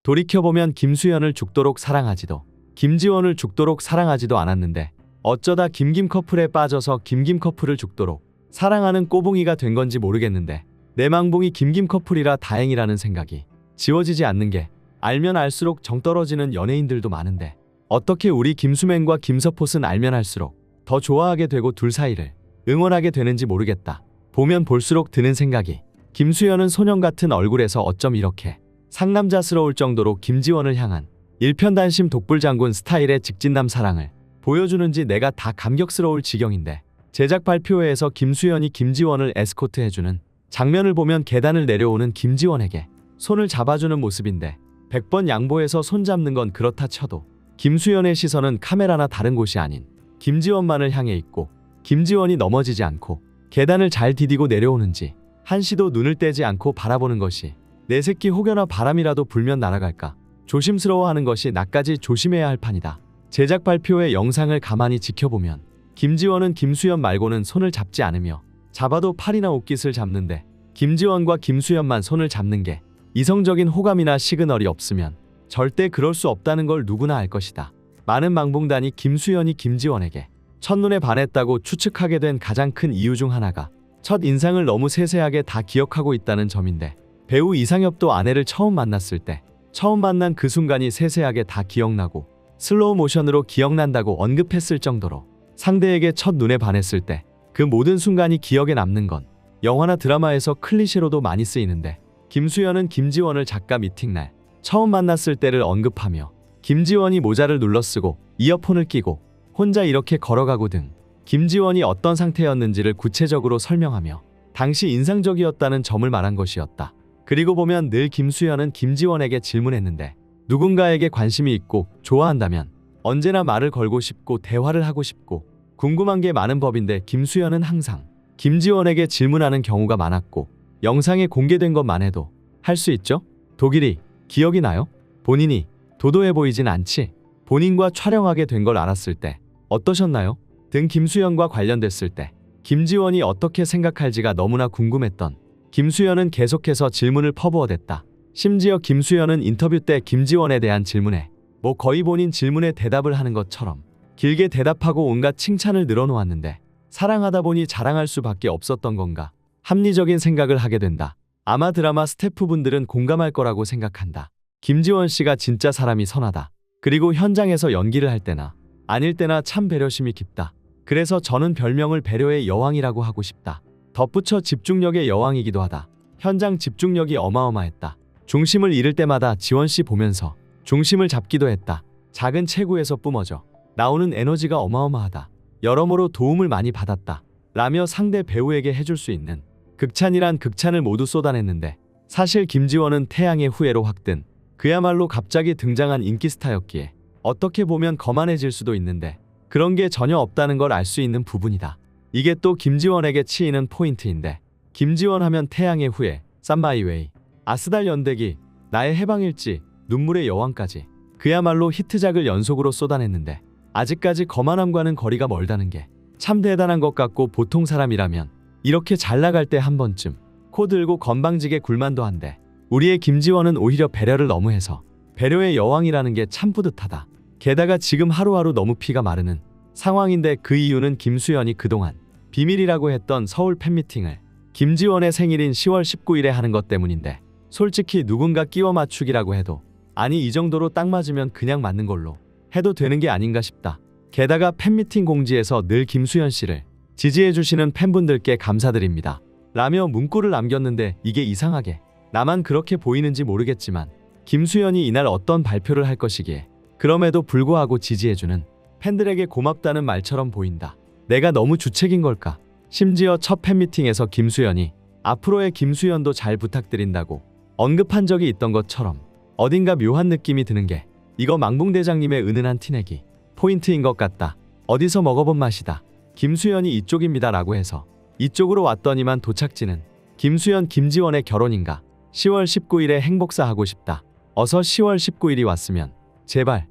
돌이켜보면 김수현을 죽도록 사랑하지도 김지원을 죽도록 사랑하지도 않았는데 어쩌다 김김 커플에 빠져서 김김 커플을 죽도록 사랑하는 꼬붕이가 된 건지 모르겠는데 내 망봉이 김김 커플이라 다행이라는 생각이 지워지지 않는 게 알면 알수록 정 떨어지는 연예인들도 많은데 어떻게 우리 김수맹과 김서폿은 알면 알수록 더 좋아하게 되고 둘 사이를 응원하게 되는지 모르겠다. 보면 볼수록 드는 생각이 김수현은 소년 같은 얼굴에서 어쩜 이렇게 상남자스러울 정도로 김지원을 향한 일편단심 독불장군 스타일의 직진남 사랑을 보여주는지 내가 다 감격스러울 지경인데 제작 발표회에서 김수현이 김지원을 에스코트해주는 장면을 보면 계단을 내려오는 김지원에게 손을 잡아주는 모습인데 100번 양보해서 손 잡는 건 그렇다 쳐도 김수현의 시선은 카메라나 다른 곳이 아닌 김지원만을 향해 있고 김지원이 넘어지지 않고 계단을 잘 디디고 내려오는지 한시도 눈을 떼지 않고 바라보는 것이 내 새끼 혹여나 바람이라도 불면 날아갈까 조심스러워하는 것이 나까지 조심해야 할 판이다. 제작 발표회 영상을 가만히 지켜보면 김지원은 김수현 말고는 손을 잡지 않으며 잡아도 팔이나 옷깃을 잡는데 김지원과 김수현만 손을 잡는 게 이성적인 호감이나 시그널이 없으면 절대 그럴 수 없다는 걸 누구나 알 것이다. 많은 망봉단이 김수현이 김지원에게 첫눈에 반했다고 추측하게 된 가장 큰 이유 중 하나가 첫 인상을 너무 세세하게 다 기억하고 있다는 점인데 배우 이상엽도 아내를 처음 만났을 때 처음 만난 그 순간이 세세하게 다 기억나고 슬로우 모션으로 기억난다고 언급했을 정도로 상대에게 첫눈에 반했을 때 그 모든 순간이 기억에 남는 건 영화나 드라마에서 클리셰로도 많이 쓰이는데 김수현은 김지원을 작가 미팅날 처음 만났을 때를 언급하며 김지원이 모자를 눌러쓰고 이어폰을 끼고 혼자 이렇게 걸어가고 등 김지원이 어떤 상태였는지를 구체적으로 설명하며 당시 인상적이었다는 점을 말한 것이었다. 그리고 보면 늘 김수현은 김지원에게 질문했는데 누군가에게 관심이 있고 좋아한다면 언제나 말을 걸고 싶고 대화를 하고 싶고 궁금한 게 많은 법인데 김수현은 항상 김지원에게 질문하는 경우가 많았고 영상에 공개된 것만 해도 할 수 있죠? 독일이 기억이 나요? 본인이 도도해 보이진 않지? 본인과 촬영하게 된 걸 알았을 때 어떠셨나요? 등 김수현과 관련됐을 때 김지원이 어떻게 생각할지가 너무나 궁금했던 김수현은 계속해서 질문을 퍼부어댔다. 심지어 김수현은 인터뷰 때 김지원에 대한 질문에 뭐 거의 본인 질문에 대답을 하는 것처럼 길게 대답하고 온갖 칭찬을 늘어놓았는데 사랑하다 보니 자랑할 수밖에 없었던 건가? 합리적인 생각을 하게 된다. 아마 드라마 스태프분들은 공감할 거라고 생각한다. 김지원 씨가 진짜 사람이 선하다. 그리고 현장에서 연기를 할 때나 아닐 때나 참 배려심이 깊다. 그래서 저는 별명을 배려의 여왕이라고 하고 싶다. 덧붙여 집중력의 여왕이기도 하다. 현장 집중력이 어마어마했다. 중심을 잃을 때마다 지원 씨 보면서 중심을 잡기도 했다. 작은 체구에서 뿜어져 나오는 에너지가 어마어마하다. 여러모로 도움을 많이 받았다. 라며 상대 배우에게 해줄 수 있는 극찬이란 극찬을 모두 쏟아냈는데 사실 김지원은 태양의 후예로 확든 그야말로 갑자기 등장한 인기 스타였기에 어떻게 보면 거만해질 수도 있는데 그런 게 전혀 없다는 걸 알 수 있는 부분이다. 이게 또 김지원에게 치이는 포인트인데 김지원 하면 태양의 후예, 쌈바이웨이, 아스달 연대기, 나의 해방일지, 눈물의 여왕까지 그야말로 히트작을 연속으로 쏟아냈는데 아직까지 거만함과는 거리가 멀다는 게 참 대단한 것 같고 보통 사람이라면 이렇게 잘 나갈 때 한 번쯤 코 들고 건방지게 굴만도 한데 우리의 김지원은 오히려 배려를 너무 해서 배려의 여왕이라는 게 참 뿌듯하다. 게다가 지금 하루하루 너무 피가 마르는 상황인데 그 이유는 김수현이 그동안 비밀이라고 했던 서울 팬미팅을 김지원의 생일인 10월 19일에 하는 것 때문인데 솔직히 누군가 끼워 맞추기라고 해도 아니 이 정도로 딱 맞으면 그냥 맞는 걸로 해도 되는 게 아닌가 싶다. 게다가 팬미팅 공지에서 늘 김수현 씨를 지지해주시는 팬분들께 감사드립니다. 라며 문구를 남겼는데 이게 이상하게 나만 그렇게 보이는지 모르겠지만 김수현이 이날 어떤 발표를 할 것이기에 그럼에도 불구하고 지지해주는 팬들에게 고맙다는 말처럼 보인다. 내가 너무 주책인 걸까? 심지어 첫 팬미팅에서 김수현이 앞으로의 김수현도 잘 부탁드린다고 언급한 적이 있던 것처럼 어딘가 묘한 느낌이 드는 게 이거 망봉대장님의 은은한 티내기 포인트인 것 같다. 어디서 먹어본 맛이다. 김수현이 이쪽입니다 라고 해서 이쪽으로 왔더니만 도착지는 김수현 김지원의 결혼인가? 10월 19일에 행복사 하고 싶다. 어서 10월 19일이 왔으면 제발